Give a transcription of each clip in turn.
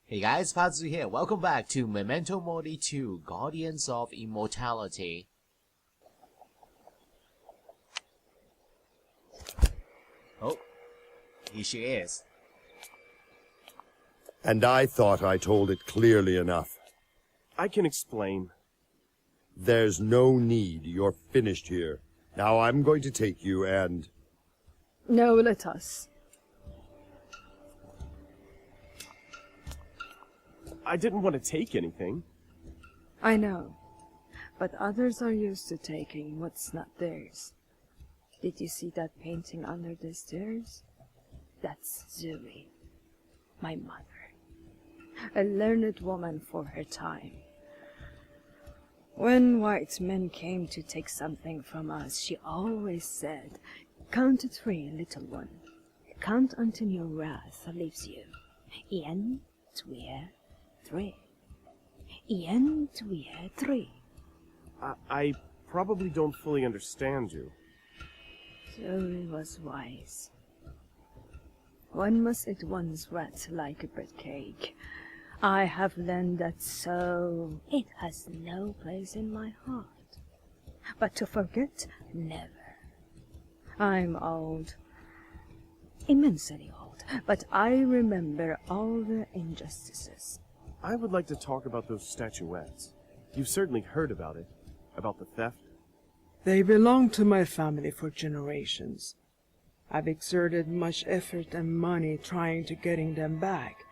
Hey guys, Fatsu here. Welcome back to Memento Mori 2, Guardians of Immortality. Oh, here she is. And I thought I told it clearly enough. I can explain. There's no need. You're finished here. Now I'm going to take you and... No, let us. I didn't want to take anything. I know, but others are used to taking what's not theirs. Did you see that painting under the stairs? That's Zuri, my mother. A learned woman for her time. When white men came to take something from us, she always said, "Count to 3, little one. Count until your wrath leaves you. 1, 2, 3. 1, 2, 3. I probably don't fully understand you. Zuri was wise. One must eat one's wrath like a bread cake. I have learned that so it has no place in my heart. But to forget, never. I'm old. Immensely old, but I remember all the injustices. I would like to talk about those statuettes. You've certainly heard about it. About the theft. They belong to my family for generations. I've exerted much effort and money trying to getting them back.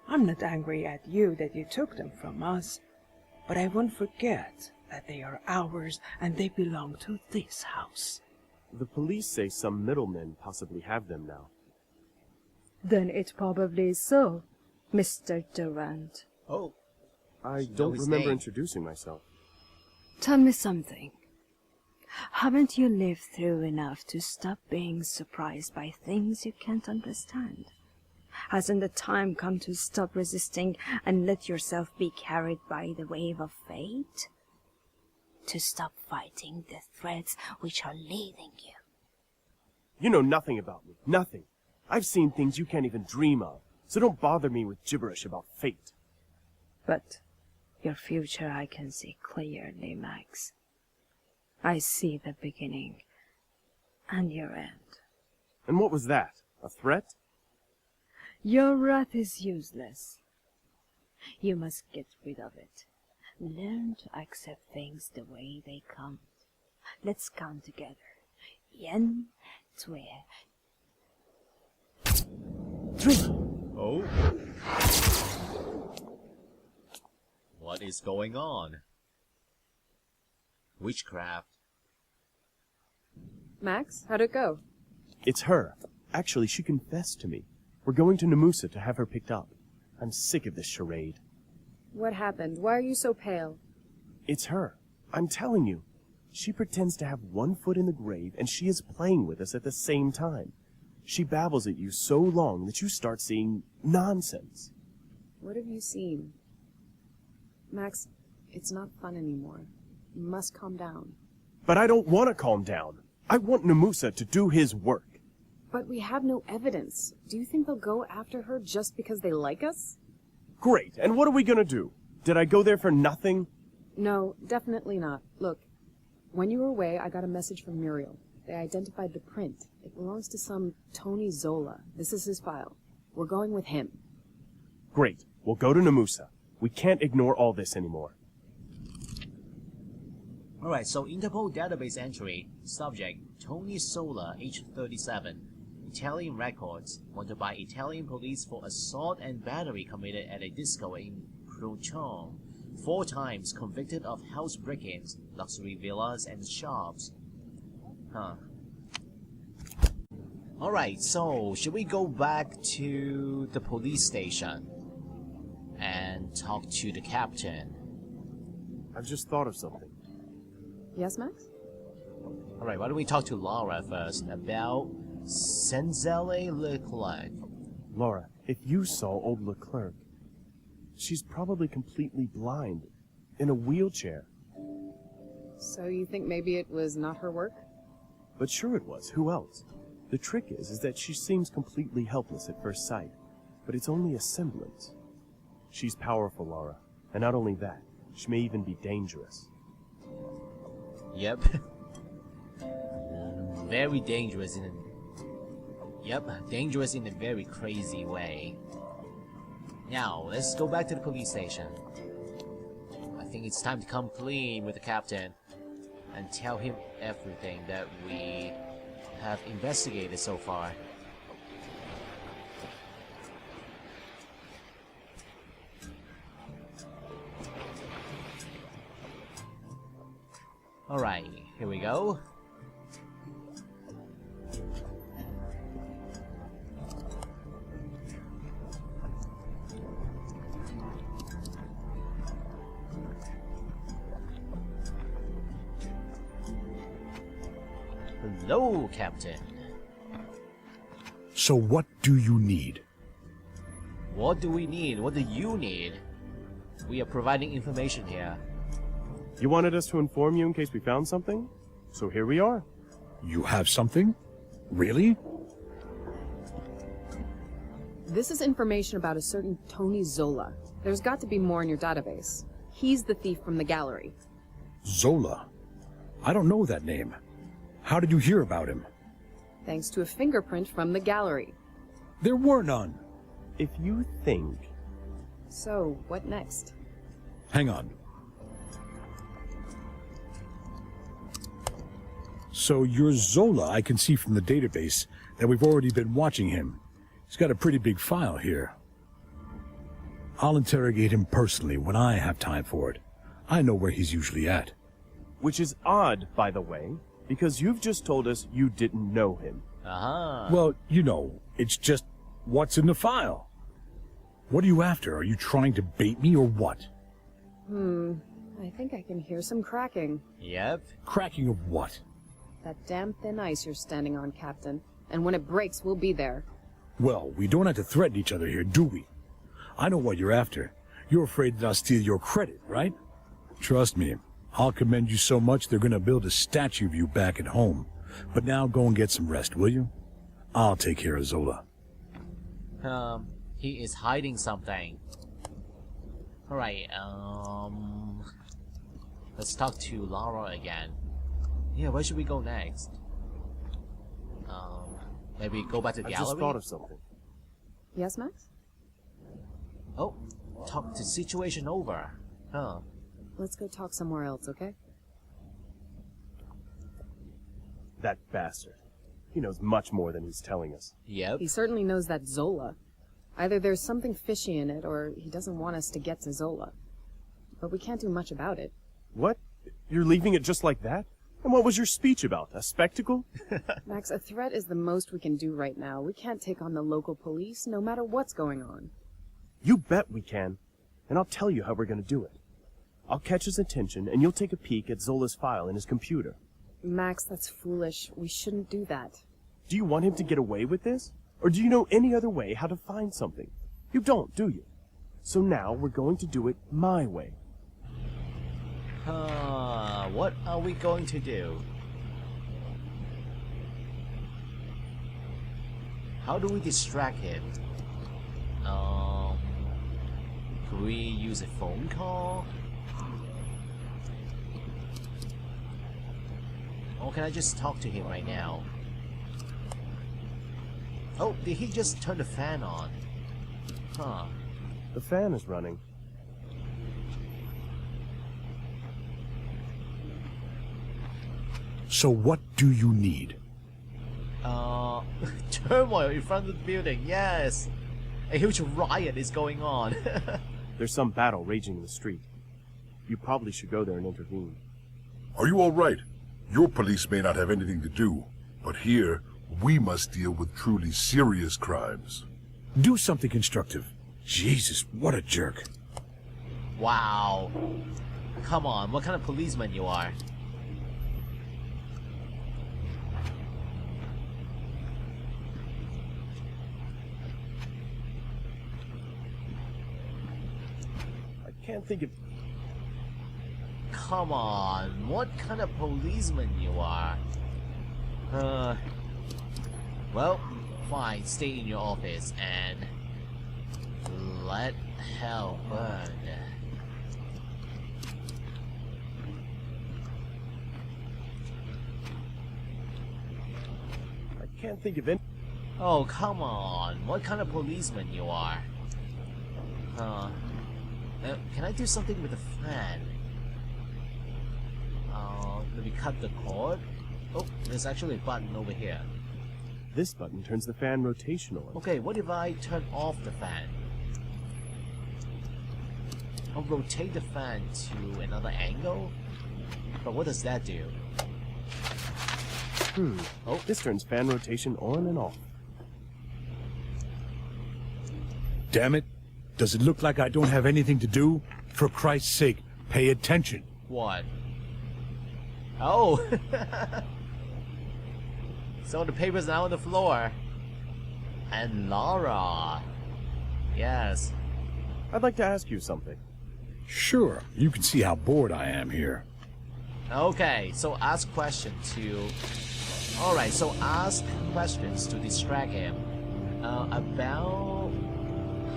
I'm not angry at you that you took them from us, but I won't forget that they are ours and they belong to this house. The police say some middlemen possibly have them now. Then it probably is so, Mr. Durant. Oh, I know don't his remember name. introducing myself. Tell me something. Haven't you lived through enough to stop being surprised by things you can't understand? Hasn't the time come to stop resisting and let yourself be carried by the wave of fate? To stop fighting the threads which are leading you? You know nothing about me. Nothing. I've seen things you can't even dream of. So don't bother me with gibberish about fate. But your future I can see clearly, Max. I see the beginning and your end. And what was that? A threat? Your wrath is useless. You must get rid of it. Learn to accept things the way they come. Let's count together. 1, 2, 3. oh. What is going on? Witchcraft. Max, how'd it go? It's her. Actually, she confessed to me. We're going to Namusa to have her picked up. I'm sick of this charade. What happened? Why are you so pale? It's her. I'm telling you. She pretends to have one foot in the grave, and she is playing with us at the same time. She babbles at you so long that you start seeing nonsense. What have you seen? Max, it's not fun anymore. You must calm down. But I don't want to calm down. I want Namusa to do his work. But we have no evidence. Do you think they'll go after her just because they like us? Great, and what are we gonna do? Did I go there for nothing? No, definitely not. Look, when you were away, I got a message from Muriel. They identified the print. It belongs to some Tony Zola. This is his file. We're going with him. Great, we'll go to Namusa. We can't ignore all this anymore. Alright, so Interpol database entry. Subject, Tony Sola, age 37. Italian records. Wanted by Italian police for assault and battery committed at a disco in Crotone. 4 times convicted of house break-ins, luxury villas and shops. Huh. Alright, so should we go back to the police station and talk to the captain? I've just thought of something. Yes, Max? Alright, why don't we talk to Laura first about Centauri Leclerc. Laura, if you saw old Leclerc, she's probably completely blind, in a wheelchair. So you think maybe it was not her work? But sure it was. Who else? The trick is that she seems completely helpless at first sight, but it's only a semblance. She's powerful, Lara. And not only that, she may even be dangerous. Yep. Very dangerous in a... Yep, dangerous in a very crazy way. Now, let's go back to the police station. I think it's time to come clean with the captain and tell him everything that we have investigated so far. Alright, here we go. Hello, Captain. So what do you need? What do we need? What do you need? We are providing information here. You wanted us to inform you in case we found something? So here we are. You have something? Really? This is information about a certain Tony Zola. There's got to be more in your database. He's the thief from the gallery. Zola? I don't know that name. How did you hear about him? Thanks to a fingerprint from the gallery. There were none. If you think... So, what next? Hang on. So you're Zola, I can see from the database that we've already been watching him. He's got a pretty big file here. I'll interrogate him personally when I have time for it. I know where he's usually at. Which is odd, by the way, because you've just told us you didn't know him. Uh-huh. Well, you know, it's just what's in the file. What are you after? Are you trying to bait me or what? I think I can hear some cracking. Yep. Cracking of what? That damn thin ice you're standing on, Captain. And when it breaks, we'll be there. Well, we don't have to threaten each other here, do we? I know what you're after. You're afraid that I'll steal your credit, right? Trust me, I'll commend you so much they're gonna build a statue of you back at home. But now go and get some rest, will you? I'll take care of Zola. He is hiding something. Alright, let's talk to Lara again. Yeah, where should we go next? Maybe go back to the I gallery? just thought of something. Yes, Max? Oh, talk to situation over. Huh. Let's go talk somewhere else, okay? That bastard. He knows much more than he's telling us. Yep. He certainly knows that Zola. Either there's something fishy in it, or he doesn't want us to get to Zola. But we can't do much about it. What? You're leaving it just like that? And what was your speech about? A spectacle? Max, a threat is the most we can do right now. We can't take on the local police, no matter what's going on. You bet we can. And I'll tell you how we're gonna do it. I'll catch his attention, and you'll take a peek at Zola's file in his computer. Max, that's foolish. We shouldn't do that. Do you want him to get away with this? Or do you know any other way how to find something? You don't, do you? So now we're going to do it my way. What are we going to do? How do we distract him? Could we use a phone call? Or can I just talk to him right now? Oh, did he just turn the fan on? Huh. The fan is running. So what do you need? Turmoil in front of the building, yes! A huge riot is going on. There's some battle raging in the street. You probably should go there and intervene. Are you all right? Your police may not have anything to do, but here, we must deal with truly serious crimes. Do something constructive. Jesus, what a jerk. Wow. Come on, what kind of policeman you are? I can't think of... Come on, what kind of policeman you are? Well, fine, stay in your office and let hell burn. I can't think of any. Oh, come on. What kind of policeman you are? Can I do something with the fan? Maybe cut the cord? Oh, there's actually a button over here. This button turns the fan rotational. Okay, what if I turn off the fan? I'll rotate the fan to another angle? But what does that do? Oh, this turns fan rotation on and off. Damn it. Does it look like I don't have anything to do? For Christ's sake, pay attention. What? Oh! So the paper's now on the floor. And Laura. Yes. I'd like to ask you something. Sure, you can see how bored I am here. Okay, so ask questions to... Alright, so ask questions to distract him. About...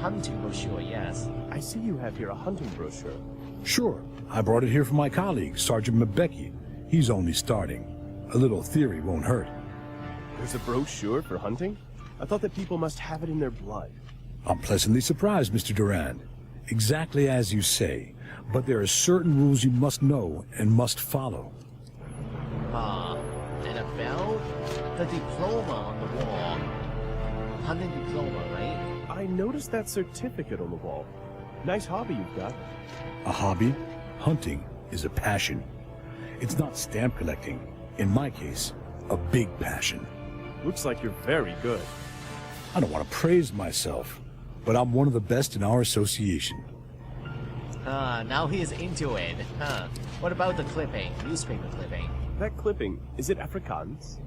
hunting brochure, yes. I see you have here a hunting brochure. Sure, I brought it here from my colleague, Sergeant Mabeki. He's only starting. A little theory won't hurt. There's a brochure for hunting? I thought that people must have it in their blood. I'm pleasantly surprised, Mr. Durand. Exactly as you say, but there are certain rules you must know and must follow. And about the diploma on the wall. Hunting diploma, right? I noticed that certificate on the wall. Nice hobby you've got. A hobby? Hunting is a passion. It's not stamp collecting. In my case, a big passion. Looks like you're very good. I don't want to praise myself, but I'm one of the best in our association. Now he is into it. What about the clipping? Newspaper clipping? That clipping, is it Afrikaans?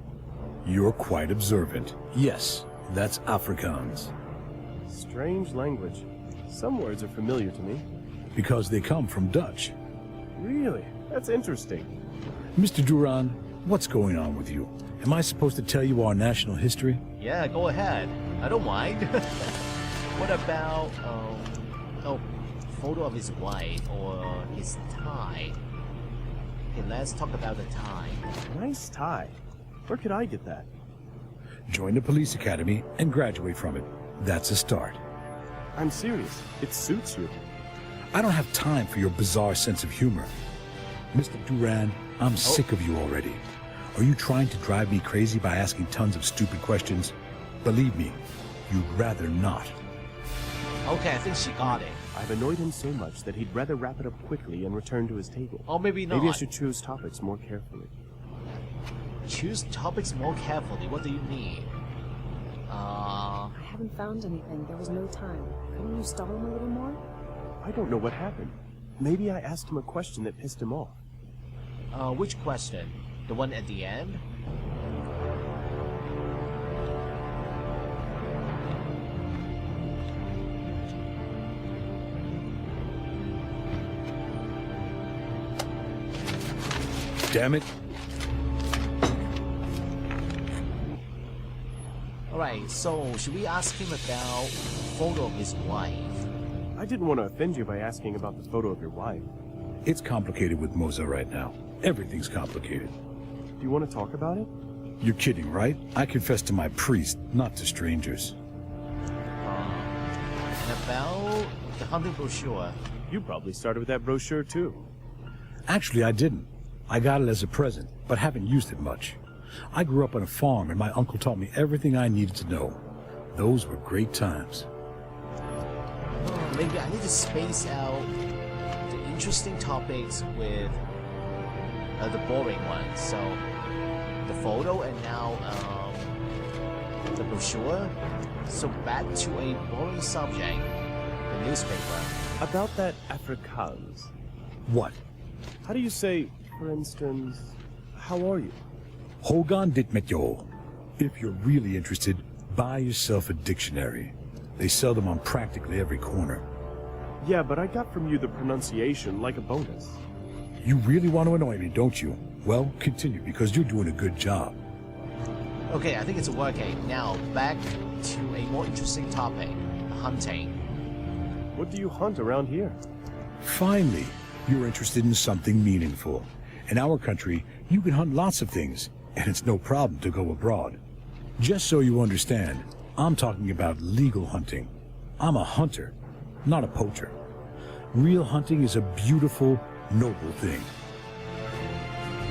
You're quite observant. Yes, that's Afrikaans. Strange language. Some words are familiar to me. Because they come from Dutch. Really? That's interesting. Mr. Durand, what's going on with you? Am I supposed to tell you our national history? Yeah, go ahead. I don't mind. What about, photo of his wife or his tie? Okay, let's talk about the tie. Nice tie. Where could I get that? Join the police academy and graduate from it. That's a start. I'm serious. It suits you. I don't have time for your bizarre sense of humor. Mr. Durand, I'm sick of you already. Are you trying to drive me crazy by asking tons of stupid questions? Believe me, you'd rather not. Okay, I think she got it. I've annoyed him so much that he'd rather wrap it up quickly and return to his table. Or maybe not. Maybe I should choose topics more carefully. Choose topics more carefully. What do you mean? I haven't found anything. There was no time. Couldn't you stall him a little more? I don't know what happened. Maybe I asked him a question that pissed him off. Which question? The one at the end? Damn it. Alright, so should we ask him about photo of his wife? I didn't want to offend you by asking about the photo of your wife. It's complicated with Moza right now. Everything's complicated. Do you want to talk about it? You're kidding, right? I confess to my priest, not to strangers. And about the hunting brochure. You probably started with that brochure too. Actually, I didn't. I got it as a present, but haven't used it much. I grew up on a farm and my uncle taught me everything I needed to know. Those were great times. Maybe I need to space out the interesting topics with the boring ones. So, the photo and now the brochure. So back to a boring subject, the newspaper. About that Afrikaans. What? How do you say, for instance, how are you? Hogan dit met jou. If you're really interested, buy yourself a dictionary. They sell them on practically every corner. Yeah, but I got from you the pronunciation like a bonus. You really want to annoy me, don't you? Well, continue, because you're doing a good job. Okay, I think it's working. Now, back to a more interesting topic, hunting. What do you hunt around here? Finally, you're interested in something meaningful. In our country, you can hunt lots of things, and it's no problem to go abroad. Just so you understand, I'm talking about legal hunting. I'm a hunter, not a poacher. Real hunting is a beautiful, noble thing.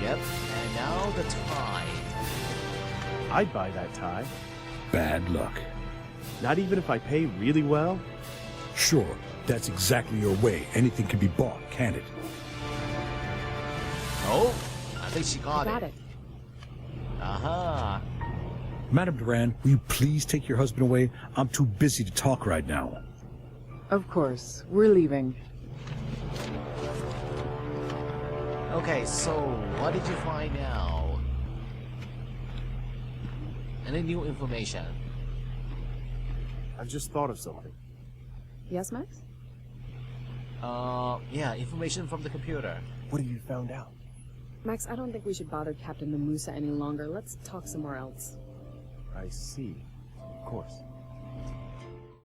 Yep, and now the tie. I'd buy that tie. Bad luck. Not even if I pay really well? Sure, that's exactly your way. Anything can be bought, can't it? Oh, I think she I got got it. it. Aha. Madam Duran, will you please take your husband away? I'm too busy to talk right now. Of course. We're leaving. Okay, so what did you find now? Any new information? I've just thought of something. Yes, Max? Yeah, information from the computer. What have you found out? Max, I don't think we should bother Captain Namusa any longer. Let's talk somewhere else. I see. Of course.